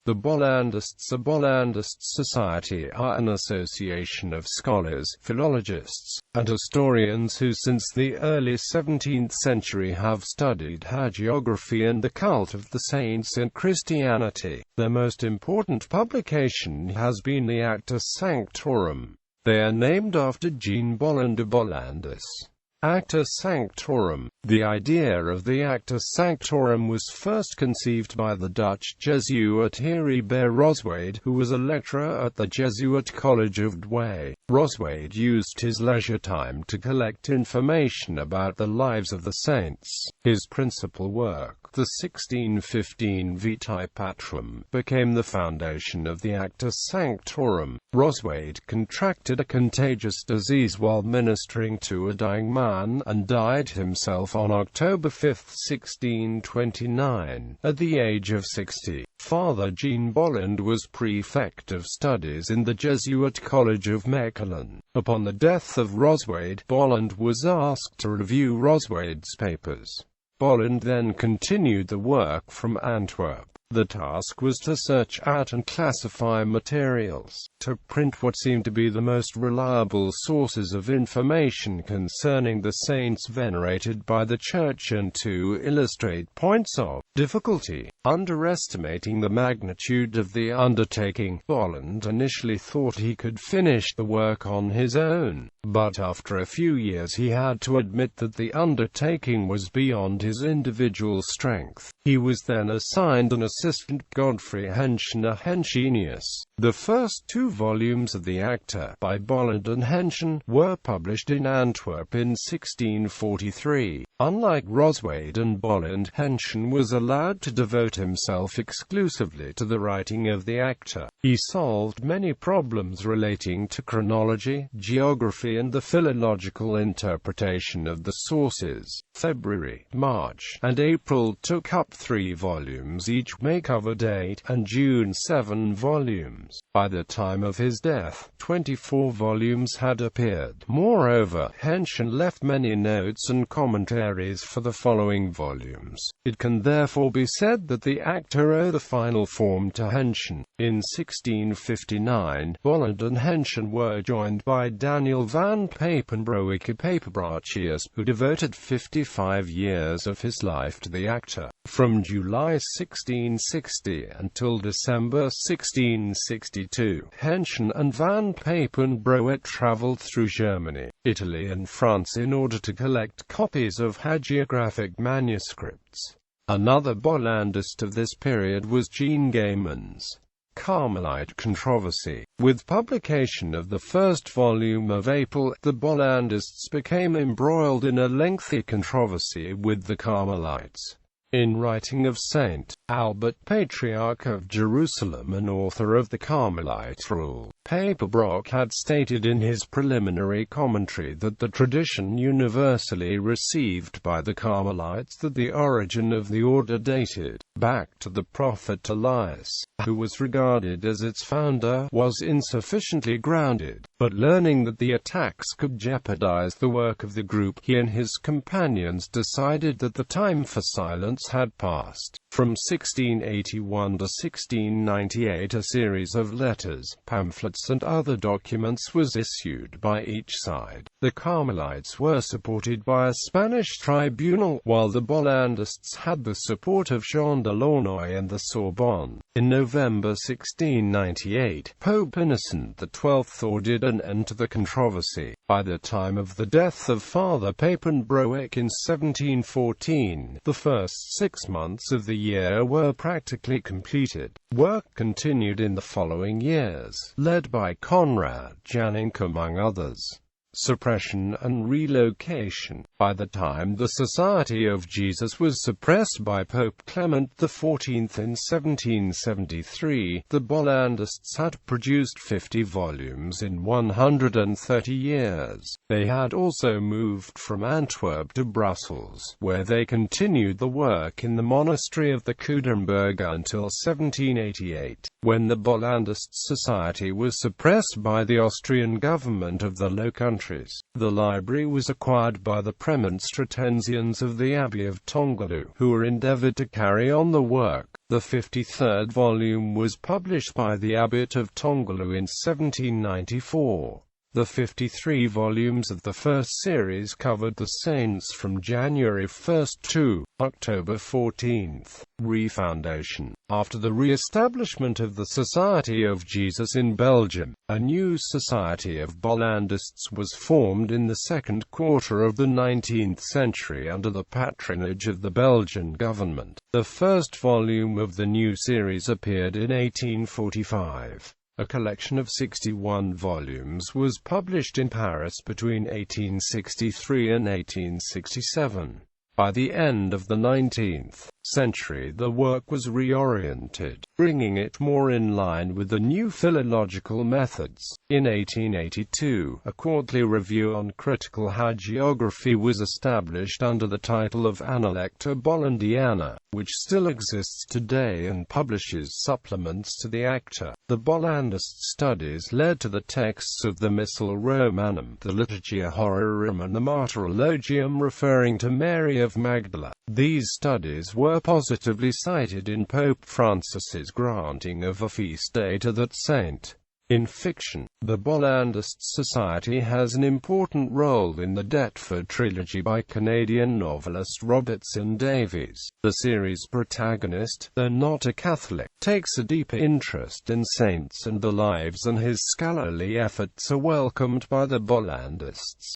The Bollandists. The Bollandist Society are an association of scholars, philologists, and historians who since the early 17th century have studied hagiography and the cult of the saints in Christianity. Their most important publication has been the Acta Sanctorum. They are named after Jean Bolland of Bollandus. Acta Sanctorum. The idea of the Acta Sanctorum was first conceived by the Dutch Jesuit Theodorus Roswade, who was a lecturer at the Jesuit College of Douai. Roswade used his leisure time to collect information about the lives of the saints. His principal work, the 1615 Vitae Patrum, became the foundation of the Acta Sanctorum. Roswade contracted a contagious disease while ministering to a dying man, and died himself on October 5, 1629, at the age of 60. Father Jean Bolland was prefect of studies in the Jesuit College of Merlen. Upon the death of Roswade, Bolland was asked to review Roswade's papers. Bolland then continued the work from Antwerp. The task was to search out and classify materials, to print what seemed to be the most reliable sources of information concerning the saints venerated by the Church, and to illustrate points of difficulty. Underestimating the magnitude of the undertaking, Bolland initially thought he could finish the work on his own, but after a few years he had to admit that the undertaking was beyond his individual strength. He was then assigned an assistant, Godfrey Henschen, a Henschenius. The first two volumes of the Acta, by Bolland and Henschen, were published in Antwerp in 1643. Unlike Roswade and Bolland, Henschen was allowed to devote himself exclusively to the writing of the Acta. He solved many problems relating to chronology, geography, and the philological interpretation of the sources. February, March, and April took up 3 volumes each. May covered 8, and June 7 volumes. By the time of his death, 24 volumes had appeared. Moreover, Henschen left many notes and commentaries for the following volumes. It can therefore be said that the Acta owe the final form to Henschen. In 1659, Bolland and Henschen were joined by Daniel van Papenbroeke Papenbrachius, who devoted 55 years of his life to the Acta. From July 1660 until December 1662, Henschen and van Papenbroeke travelled through Germany, Italy and France in order to collect copies of hagiographic manuscripts. Another Bollandist of this period was Jean Bolland's Carmelite controversy. With publication of the first volume of April, the Bollandists became embroiled in a lengthy controversy with the Carmelites. In writing of St. Albert, Patriarch of Jerusalem and author of the Carmelite Rule, Papenbrock had stated in his preliminary commentary that the tradition universally received by the Carmelites that the origin of the order dated back to the prophet Elias, who was regarded as its founder, was insufficiently grounded. But learning that the attacks could jeopardize the work of the group, he and his companions decided that the time for silence had passed. From 1681 to 1698 a series of letters, pamphlets and other documents was issued by each side. The Carmelites were supported by a Spanish tribunal, while the Bollandists had the support of Jean de Launay and the Sorbonne. In November 1698, Pope Innocent XII ordered an end to the controversy. By the time of the death of Father Papenbroek in 1714, the first 6 months of the year were practically completed. Work continued in the following years, led by Conrad Janink among others. Suppression and relocation. By the time the Society of Jesus was suppressed by Pope Clement XIV in 1773, the Bollandists had produced 50 volumes in 130 years. They had also moved from Antwerp to Brussels, where they continued the work in the monastery of the Kuiderberg until 1788, when the Bollandist Society was suppressed by the Austrian government of the Low Countries. entries. The library was acquired by the Premonstratensians of the Abbey of Tongelu, who endeavored to carry on the work. The 53rd volume was published by the Abbot of Tongelu in 1794. The 53 volumes of the first series covered the saints from January 1 to October 14. Refoundation. After the re-establishment of the Society of Jesus in Belgium, a new society of Bollandists was formed in the second quarter of the 19th century under the patronage of the Belgian government. The first volume of the new series appeared in 1845. A collection of 61 volumes was published in Paris between 1863 and 1867. By the end of the 19th century, the work was reoriented, bringing it more in line with the new philological methods. In 1882, a quarterly review on critical hagiography was established under the title of Analecta Bollandiana, which still exists today and publishes supplements to the Acta. The Bollandist studies led to the texts of the Missal Romanum, the Liturgia Horarum and the Martyrologium referring to Mary of Magdala. These studies were positively cited in Pope Francis's granting of a feast day to that saint. In fiction, the Bollandist Society has an important role in the Deptford trilogy by Canadian novelist Robertson Davies. The series' protagonist, though not a Catholic, takes a deeper interest in saints and their lives, and his scholarly efforts are welcomed by the Bollandists.